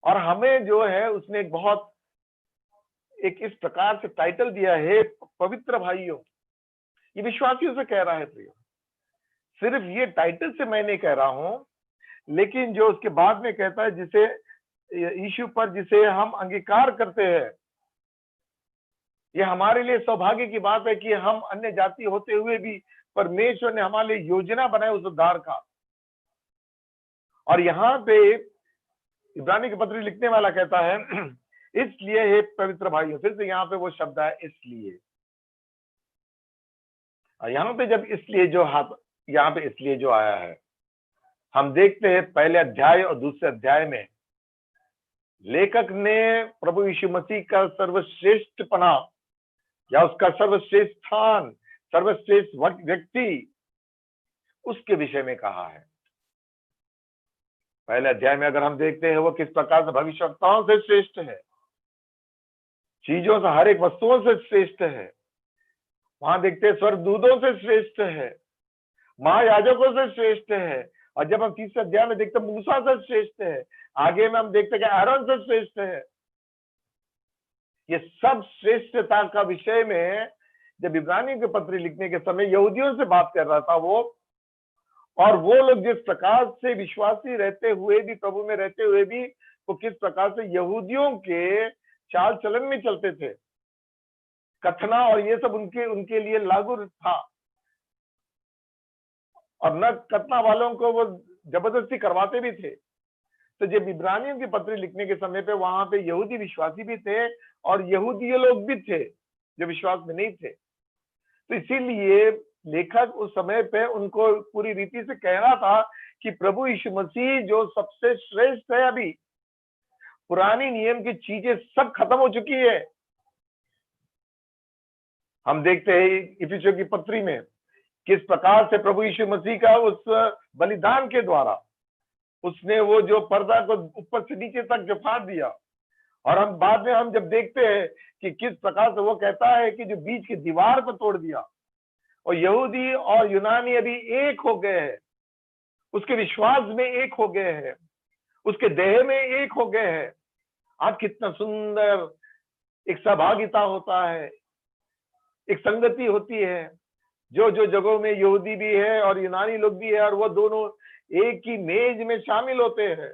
और हमें जो है उसने एक इस प्रकार से टाइटल दिया है, पवित्र भाइयों। ये विश्वासियों से कह रहा है प्रियो, सिर्फ ये टाइटल से मैं नहीं कह रहा हूं, लेकिन जो उसके बाद में कहता है, जिसे यीशु पर जिसे हम अंगीकार करते हैं, ये हमारे लिए सौभाग्य की बात है कि हम अन्य जाति होते हुए भी परमेश्वर ने हमारे लिए योजना बनाई उस उद्धार का। और यहाँ पे इब्रानी के पत्री लिखने वाला कहता है, इसलिए हे पवित्र भाइयों, फिर से यहाँ पे वो शब्द है इसलिए। यहाँ पे जब इसलिए यहाँ पे इसलिए जो आया है, हम देखते हैं पहले अध्याय और दूसरे अध्याय में लेखक ने प्रभु यीशु मसीह का सर्वश्रेष्ठ पना या उसका सर्वश्रेष्ठ स्थान, सर्वश्रेष्ठ व्यक्ति, उसके विषय में कहा है। पहले अध्याय में अगर हम देखते हैं वो किस प्रकार से भविष्यवक्ताओं से श्रेष्ठ है, चीजों से, हर एक वस्तुओं से श्रेष्ठ है। वहां देखते हैं स्वर्गदूतों से श्रेष्ठ है, महायाजकों से श्रेष्ठ है। और जब हम तीसरे अध्याय में देखते हैं मूसा से श्रेष्ठ है, आगे में हम देखते हैं कि आरोन से श्रेष्ठ है। ये सब श्रेष्ठता का विषय में जब इब्रानी के पत्र लिखने के समय यहूदियों से बात कर रहा था वो, और वो लोग जिस प्रकार से विश्वासी रहते हुए भी, प्रभु में रहते हुए भी, वो किस प्रकार से यहूदियों के चाल चलन में चलते थे, कथना और ये सब उनके लिए लागू था। और न कथना वालों को वो जबरदस्ती करवाते भी थे। तो जब इब्रानियों की पत्री लिखने के समय पे वहां पे यहूदी विश्वासी भी थे और यहूदी लोग भी थे जो विश्वास में नहीं थे। तो इसीलिए लेखक उस समय पे उनको पूरी रीति से कह रहा था कि प्रभु यीशु मसीह जो सबसे श्रेष्ठ है, अभी पुरानी नियम की चीजें सब खत्म हो चुकी है। हम देखते हैं इफिसियों की पत्री में किस प्रकार से प्रभु यीशु मसीह का उस बलिदान के द्वारा उसने वो जो पर्दा को ऊपर से नीचे तक जो फाड़ दिया। और हम बाद में हम जब देखते हैं कि किस प्रकार से वो कहता है कि जो बीच की दीवार पर तोड़ दिया, और यहूदी और यूनानी अभी एक हो गए हैं, उसके विश्वास में एक हो गए हैं, उसके देह में एक हो गए हैं। आज कितना सुंदर एक सहभागिता होता है, एक संगति होती है। जो जो जगहों में यहूदी भी है और यूनानी लोग भी है, और वो दोनों एक ही मेज में शामिल होते हैं,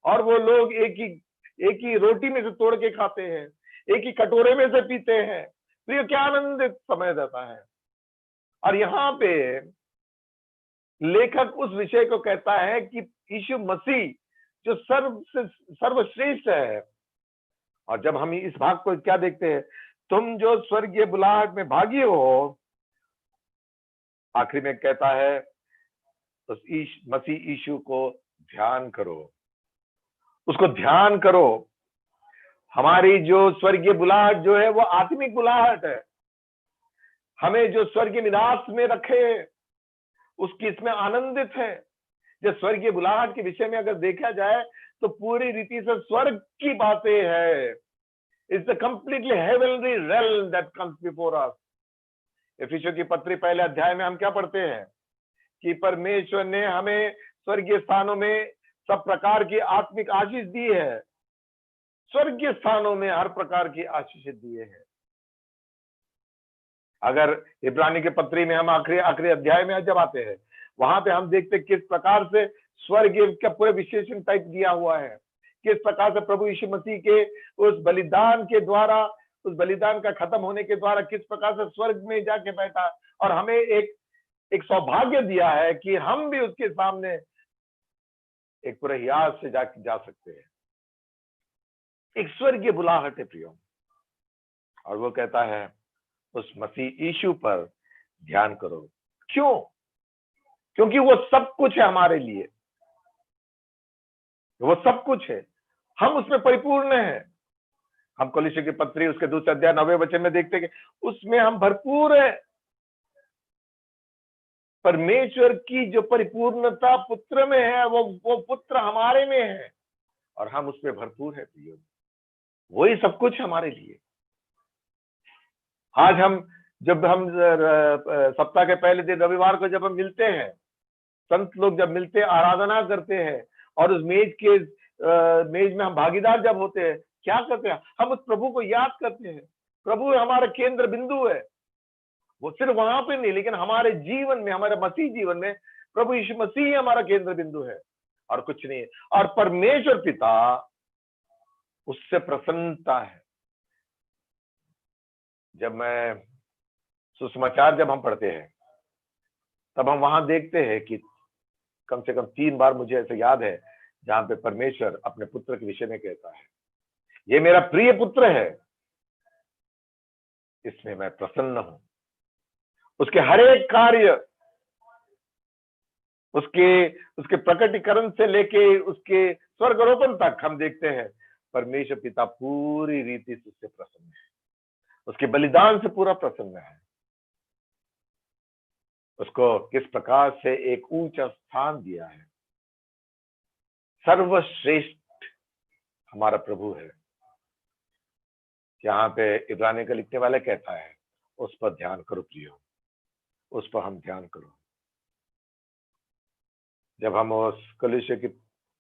और वो लोग एक ही रोटी में से तोड़ के खाते हैं, एक ही कटोरे में से पीते हैं। तो ये क्या आनंदित समय देता है। और यहाँ पे लेखक उस विषय को कहता है कि यीशु मसीह जो सर्वश्रेष्ठ है। और जब हम इस भाग को क्या देखते हैं, तुम जो स्वर्गीय बुलाहट में भागी हो, आखिरी में कहता है उस मसीह यीशु को ध्यान करो, उसको ध्यान करो। हमारी जो स्वर्गीय बुलाहट जो है वो आत्मिक बुलाहट है। हमें जो स्वर्गीय निवास में रखे उसकी इसमें आनंदित है। जो स्वर्गीय बुलाहट के विषय में अगर देखा जाए तो पूरी रीति से स्वर्ग की बातें है। It's a completely heavenly realm that comes before us. इफिसियों की पत्री पहले अध्याय में हम क्या पढ़ते हैं कि परमेश्वर ने हमें स्वर्गीय स्थानों में सब प्रकार की आत्मिक आशीष दी है। स्वर्गीय स्थानों में हर प्रकार की आशीष दिए हैं। अगर इब्रानी के पत्री में हम आखिरी अध्याय में जब आते हैं, वहां पे हम देखते किस प्रकार से स्वर्ग का पूरे विशेषण टाइप दिया हुआ है, किस प्रकार से प्रभु यीशु मसीह के उस बलिदान के द्वारा, उस बलिदान का खत्म होने के द्वारा किस प्रकार से स्वर्ग में जाके बैठा, और हमें एक सौभाग्य दिया है कि हम भी उसके सामने एक पूरे याद से जा सकते हैं। एक स्वर्गीय बुलाहट है प्रियो। और वो कहता है उस मसीह यीशु पर ध्यान करो। क्यों? क्योंकि वो सब कुछ है हमारे लिए, वो सब कुछ है, हम उसमें परिपूर्ण हैं। हम कोलोस्सियों की पत्री उसके दूसरे अध्याय 9वें वचन में देखते हैं कि उसमें हम भरपूर है। परमेश्वर की जो परिपूर्णता पुत्र में है, वो पुत्र हमारे में है और हम उसमें भरपूर है प्रियो। वही सब कुछ हमारे लिए। आज जब हम सप्ताह के पहले दिन रविवार को जब हम मिलते हैं, संत लोग जब मिलते हैं, आराधना करते हैं, और उस मेज में हम भागीदार जब होते हैं, क्या करते हैं? हम उस प्रभु को याद करते हैं। प्रभु हमारा केंद्र बिंदु है। वो सिर्फ वहां पे नहीं, लेकिन हमारे जीवन में, हमारे मसीह जीवन में प्रभु यीशु मसीह ही हमारा केंद्र बिंदु है और कुछ नहीं है। और परमेश्वर पिता उससे प्रसन्नता है। जब मैं सुसमाचार जब हम पढ़ते हैं, तब हम वहां देखते हैं कि कम से कम 3 बार मुझे ऐसे याद है जहां पे परमेश्वर अपने पुत्र के विषय में कहता है, ये मेरा प्रिय पुत्र है, इसमें मैं प्रसन्न हूं। उसके हर एक कार्य, उसके प्रकटीकरण से लेके उसके स्वर्गारोपण तक हम देखते हैं परमेश्वर पिता पूरी रीति से उससे प्रसन्न है, उसके बलिदान से पूरा प्रसन्न है। उसको किस प्रकार से एक ऊंचा स्थान दिया है। सर्वश्रेष्ठ हमारा प्रभु है। यहाँ पे इब्रानी का लिखने वाला कहता है, उस पर ध्यान करो प्रियो, उस पर हम ध्यान करो। जब हम उस कलीसिया की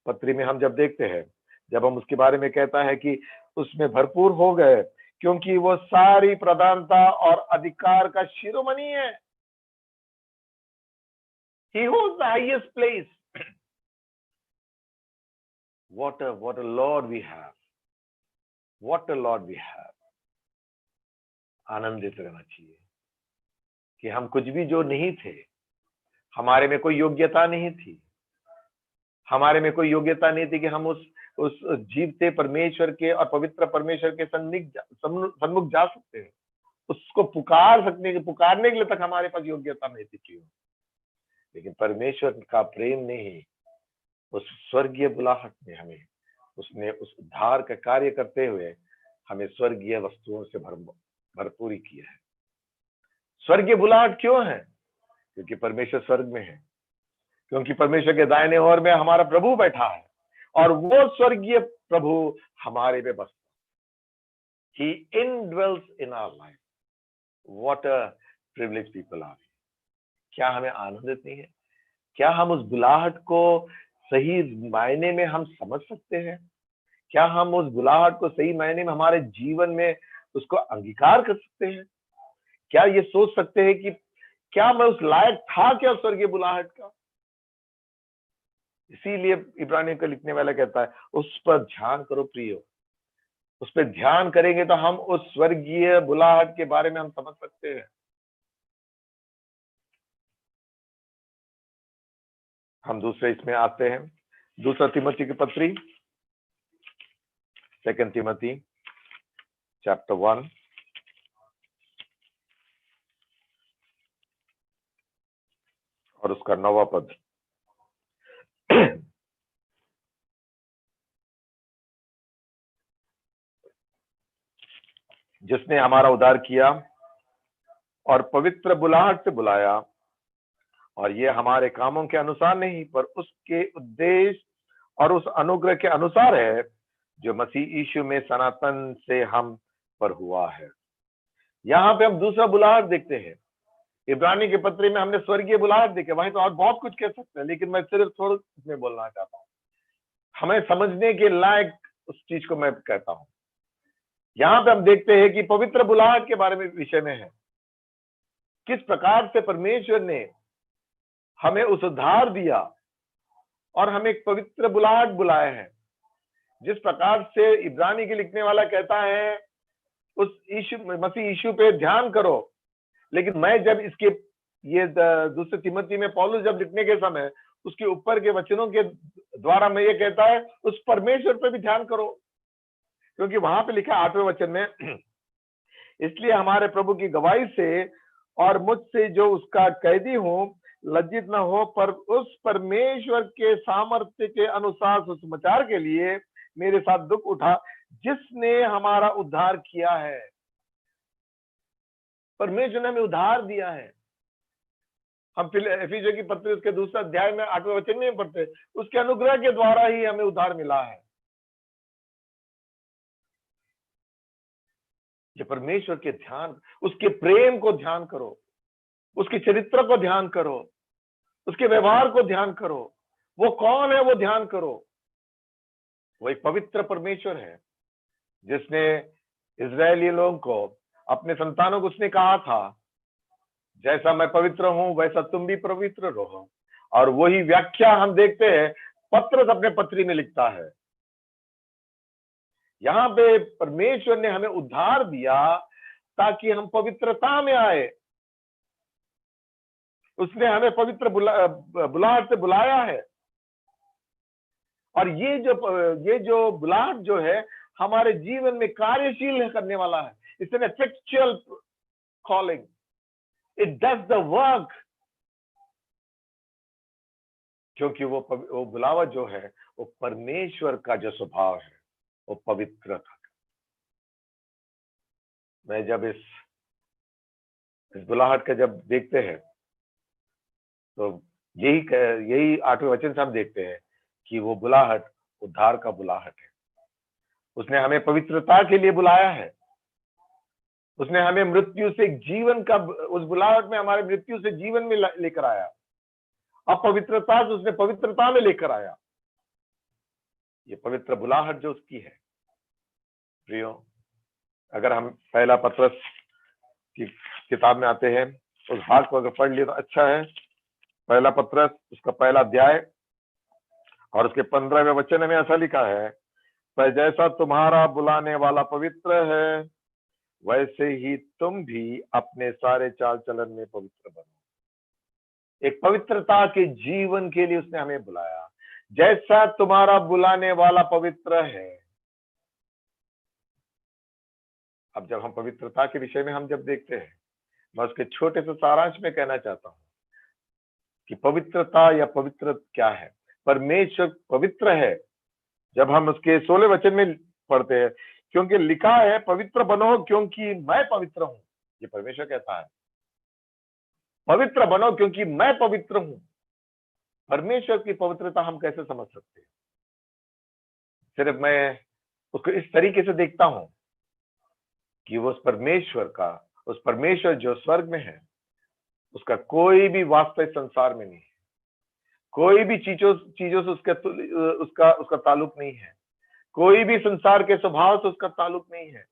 पत्री में हम जब देखते हैं, जब हम उसके बारे में कहता है कि उसमें भरपूर हो गए, क्योंकि वो सारी प्रधानता और अधिकार का शिरोमणि है। He holds the highest place. What a Lord we have. What a Lord we have. आनंदित रहना चाहिए कि हम कुछ भी जो नहीं थे, हमारे में कोई योग्यता नहीं थी, हमारे में कोई योग्यता नहीं थी कि हम उस जीवते परमेश्वर के और पवित्र परमेश्वर के सन्मुख जा सकते हैं, उसको पुकारने के लिए तक हमारे पास योग्यता नहीं थी क्यों। लेकिन परमेश्वर का प्रेम ने ही उस स्वर्गीय बुलाहट में हमें, उसने उस उद्धार का कार्य करते हुए हमें स्वर्गीय वस्तुओं से भरपूरी किया है। स्वर्गीय बुलाहट क्यों है? क्योंकि परमेश्वर स्वर्ग में है, क्योंकि परमेश्वर के दाहिने ओर में हमारा प्रभु बैठा है और वो स्वर्गीय प्रभु हमारे में बसता है। He indwells in our life. What a privileged people are we. क्या हमें आनंदित नहीं है? क्या हम उस बुलाहट को सही मायने में हम समझ सकते हैं? क्या हम उस बुलाहट को सही मायने में हमारे जीवन में उसको अंगीकार कर सकते हैं? क्या ये सोच सकते हैं कि क्या मैं उस लायक था क्या स्वर्गीय बुलाहट का? इसीलिए इब्रानियों का लिखने वाला कहता है, उस पर ध्यान करो प्रियो। उस पर ध्यान करेंगे तो हम उस स्वर्गीय बुलाहट के बारे में हम समझ सकते हैं। हम दूसरे इसमें आते हैं, दूसरा तिमोथी की पत्री, 2 तिमोथी चैप्टर 1 और उसका 9वां पद। जिसने हमारा उद्धार किया और पवित्र बुलाहट से बुलाया, और ये हमारे कामों के अनुसार नहीं, पर उसके उद्देश्य और उस अनुग्रह के अनुसार है जो मसीह यीशु में सनातन से हम पर हुआ है। यहाँ पे हम दूसरा बुलाहट देखते हैं। इब्रानी के पत्री में हमने स्वर्गीय बुलाहट देखे, वहीं तो और बहुत कुछ कह सकते हैं, लेकिन मैं सिर्फ थोड़ा इसमें बोलना चाहता हूँ। हमें समझने के लायक उस चीज को मैं कहता हूँ। यहाँ पे हम देखते हैं कि पवित्र बुलाहट के बारे में विषय में है, किस प्रकार से परमेश्वर ने हमें उस उद्धार दिया और हमें एक पवित्र बुलाहट बुलाया है। जिस प्रकार से इब्रानी के लिखने वाला कहता है, उस मसीह यीशु पे ध्यान करो। लेकिन मैं जब इसके ये दूसरे तिमोथी में पौलुस जब लिखने के समय उसके ऊपर के वचनों के द्वारा मैं ये कहता है, उस परमेश्वर पे भी ध्यान करो, क्योंकि वहां पे लिखा 8वें वचन में, इसलिए हमारे प्रभु की गवाही से और मुझसे जो उसका कैदी हूं लज्जित न हो, पर उस परमेश्वर के सामर्थ्य के अनुसार सुसमाचार के लिए मेरे साथ दुख उठा, जिसने हमारा उद्धार किया है। परमेश्वर ने हमें उद्धार दिया है। हम एफिसियों की पत्री उसके दूसरा अध्याय में 8वें वचन में पढ़ते, उसके अनुग्रह के द्वारा ही हमें उद्धार मिला है। कि परमेश्वर के ध्यान, उसके प्रेम को ध्यान करो, उसके चरित्र को ध्यान करो, उसके व्यवहार को ध्यान करो। वो कौन है वो ध्यान करो। वो एक पवित्र परमेश्वर है जिसने इजरायली लोगों को, अपने संतानों को उसने कहा था, जैसा मैं पवित्र हूं वैसा तुम भी पवित्र रहो। और वही व्याख्या हम देखते हैं पत्रस अपने पत्री में लिखता है। यहाँ पे परमेश्वर ने हमें उद्धार दिया ताकि हम पवित्रता में आए। उसने हमें पवित्र बुलाहट से बुलाया है। और ये जो बुलाहट जो है हमारे जीवन में कार्यशील करने वाला है। It's an effectual calling, it does the work. क्योंकि वो बुलावा जो है वो परमेश्वर का जो स्वभाव है वो पवित्र था। मैं जब इस बुलाहट का जब देखते हैं तो यही 8वें वचन से हम देखते हैं कि वो बुलाहट उद्धार का बुलाहट है। उसने हमें पवित्रता के लिए बुलाया है। उसने हमें मृत्यु से जीवन का, उस बुलाहट में हमारे मृत्यु से जीवन में लेकर आया। अपवित्रता से उसने पवित्रता में लेकर आया। ये पवित्र बुलाहट जो उसकी है। प्रियो, अगर हम पहला पत्रस की किताब में आते हैं उस भाग को अगर पढ़ लिए तो अच्छा है। पहला पत्रस उसका पहला अध्याय और उसके 15वें वचन में ऐसा लिखा है, पर जैसा तुम्हारा बुलाने वाला पवित्र है वैसे ही तुम भी अपने सारे चाल चलन में पवित्र बनो। एक पवित्रता के जीवन के लिए उसने हमें बुलाया। जैसा तुम्हारा बुलाने वाला पवित्र है। अब जब हम पवित्रता के विषय में हम जब देखते हैं, मैं उसके छोटे से सारांश में कहना चाहता हूं कि पवित्रता या पवित्र क्या है। परमेश्वर पवित्र है। जब हम उसके 16 वचन में पढ़ते हैं, क्योंकि लिखा है पवित्र बनो क्योंकि मैं पवित्र हूं। ये परमेश्वर कहता है, पवित्र बनो क्योंकि मैं पवित्र हूं। परमेश्वर की पवित्रता हम कैसे समझ सकते हैं? सिर्फ मैं उसको इस तरीके से देखता हूं कि वो उस परमेश्वर जो स्वर्ग में है, उसका कोई भी वास्तविक संसार में नहीं है। कोई भी चीजों से उसका ताल्लुक नहीं है। कोई भी संसार के स्वभाव से उसका ताल्लुक नहीं है।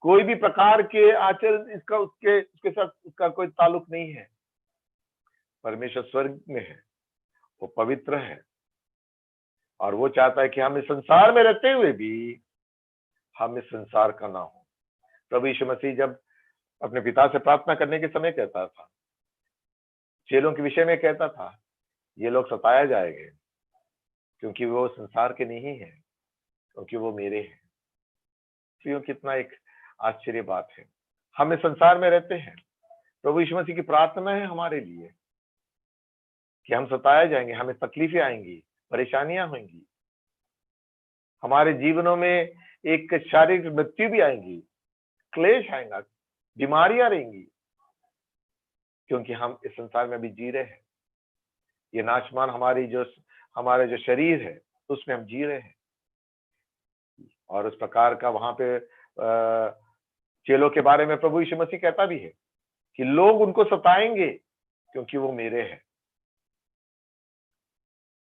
कोई भी प्रकार के आचरण उसके साथ उसका कोई ताल्लुक नहीं है। परमेश्वर स्वर्ग में है, वो पवित्र है और वो चाहता है कि हम इस संसार में रहते हुए भी हम इस संसार का ना हो। प्रभु यीशु मसीह जब अपने पिता से प्रार्थना करने के समय कहता था, चेलों के विषय में कहता था, ये लोग सताए जाएंगे क्योंकि वो संसार के नहीं है, क्योंकि वो मेरे हैं। क्यों, कितना एक आश्चर्य बात है। हम इस संसार में रहते हैं। प्रभु यीशु मसीह की प्रार्थना है हमारे लिए कि हम सताए जाएंगे, हमें तकलीफें आएंगी, परेशानियां होंगी, हमारे जीवनों में एक शारीरिक मृत्यु भी आएंगी, क्लेश आएगा, बीमारियां रहेंगी, क्योंकि हम इस संसार में अभी जी रहे हैं। ये नाशमान हमारे जो शरीर है उसमें हम जी रहे हैं। और उस प्रकार का वहां पे चेलों के बारे में प्रभु यीशु मसीह कहता भी है कि लोग उनको सताएंगे क्योंकि वो मेरे हैं।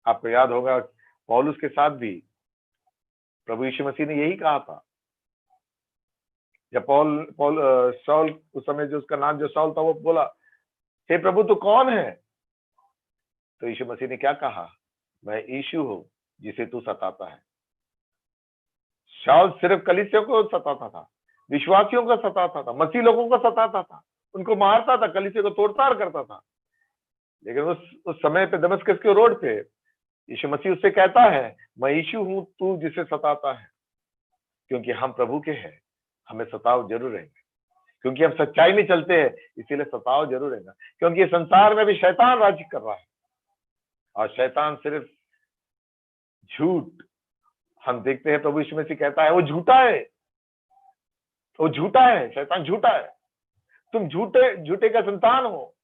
आपको याद होगा पौलुस के साथ भी प्रभु यीशु मसीह ने यही कहा था। जब शाऊल, उस समय जो उसका नाम जो शाऊल था, वो बोला, हे प्रभु तू कौन है? तो यीशु मसीह ने क्या कहा? मैं यीशु हूं जिसे तू सताता है। शाऊल सिर्फ कलीसिया को सताता था, विश्वासियों को सताता था, मसीह लोगों को सताता था, उनको मारता था, कलीसिया को तोड़ताड़ करता था। लेकिन उस समय पे दमिश्क के रोड पे यीशु मसीह उससे कहता है, मैं यीशु हूं तू जिसे सताता है। क्योंकि हम प्रभु के हैं, हमें सताव जरूर रहेंगे। क्योंकि हम सच्चाई में चलते हैं, इसीलिए सताव जरूर रहेगा। क्योंकि इस संसार में भी शैतान राज्य कर रहा है और शैतान सिर्फ झूठ, हम देखते हैं प्रभु यीशु मसीह कहता है वो झूठा है, वो झूठा है, शैतान झूठा है। तुम झूठे का संतान हो।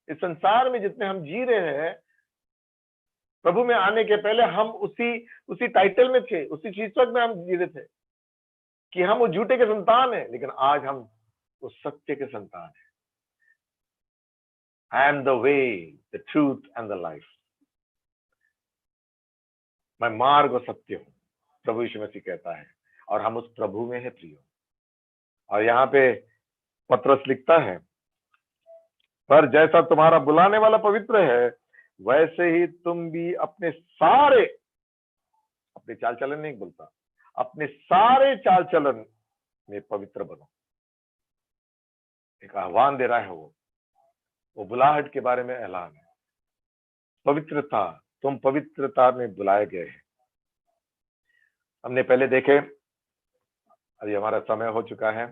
इस संसार में जितने हम जी रहे हैं, प्रभु में आने के पहले हम उसी टाइटल में थे, उसी शीर्षक में हम जी रहे थे। कि हम वो झूठे के संतान हैं, लेकिन आज हम उस सत्य के संतान हैं। I am the way, the truth and the life. मैं मार्ग और सत्य हूं, प्रभु यीशु मसीह कहता है, और हम उस प्रभु में है प्रियो। और यहाँ पे पत्रस लिखता है, पर जैसा तुम्हारा बुलाने वाला पवित्र है, वैसे ही तुम भी अपने सारे, अपने चाल चलन नहीं बोलता, अपने सारे चाल चलन में पवित्र बनो। एक आह्वान दे रहा है वो बुलाहट के बारे में ऐलान है। पवित्रता, तुम पवित्रता में बुलाए गए हैं। हमने पहले देखे, अभी हमारा समय हो चुका है,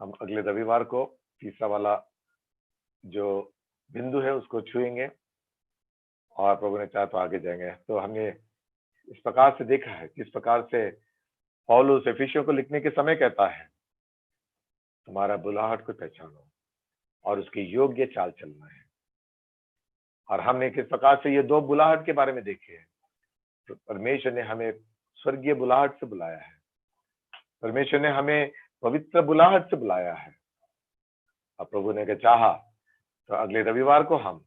हम अगले रविवार को तीसरा वाला जो बिंदु है उसको छुएंगे, और प्रभु ने चाहा तो आगे जाएंगे। तो हमने इस प्रकार से देखा है किस प्रकार से पौलुस एफिसियों को लिखने के समय कहता है, तुम्हारा बुलाहट को पहचानो और उसके योग्य चाल चलना है। और हमने किस प्रकार से ये दो बुलाहट के बारे में देखे हैं। तो परमेश्वर ने हमें स्वर्गीय बुलाहट से बुलाया है, परमेश्वर ने हमें पवित्र बुलाहट से बुलाया है। और प्रभु ने अगर चाहा तो अगले रविवार को हम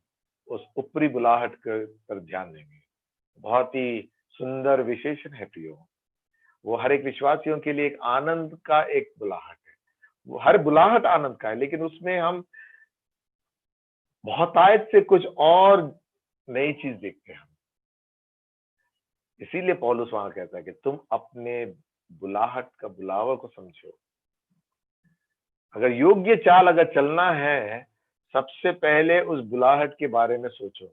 उस ऊपरी बुलाहट पर ध्यान देंगे। बहुत ही सुंदर विशेषण है प्रियो, वो हर एक विश्वासियों के लिए एक आनंद का एक बुलाहट है। वो हर बुलाहट आनंद का है, लेकिन उसमें हम बहुतायत से कुछ और नई चीज देखते हैं। इसीलिए पौलुस वहां कहता है कि तुम अपने बुलाहट का बुलावा को समझो। अगर योग्य चाल अगर चलना है, सबसे पहले उस बुलाहट के बारे में सोचो,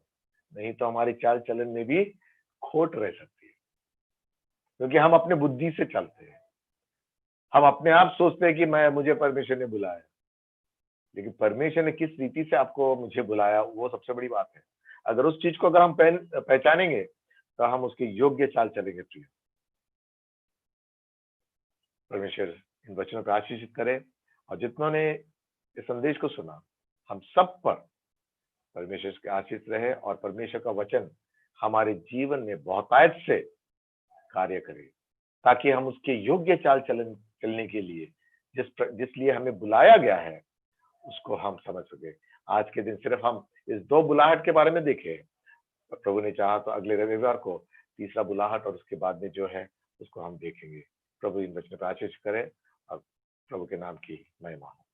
नहीं तो हमारी चाल चलन में भी खोट रह सकती है। क्योंकि हम अपने बुद्धि से चलते हैं, हम अपने आप सोचते हैं कि मुझे परमेश्वर ने बुलाया, लेकिन परमेश्वर ने किस रीति से आपको मुझे बुलाया, वो सबसे बड़ी बात है। अगर उस चीज को अगर हम पहचानेंगे तो हम उसके योग्य चाल चलेंगे प्रिय। परमेश्वर इन वचनों को आशीषित करे, और जितनों ने इस संदेश को सुना, हम सब पर परमेश्वर के आशीष रहे, और परमेश्वर का वचन हमारे जीवन में बहुतायत से कार्य करे, ताकि हम उसके योग्य चाल चलने के लिए जिसलिए हमें बुलाया गया है उसको हम समझ सके। आज के दिन सिर्फ हम इस दो बुलाहट के बारे में देखे, प्रभु ने चाहा तो अगले रविवार को तीसरा बुलाहट और उसके बाद में जो है उसको हम देखेंगे। प्रभु इन वचनों पर आशीष करे, और प्रभु के नाम की महिमा हो।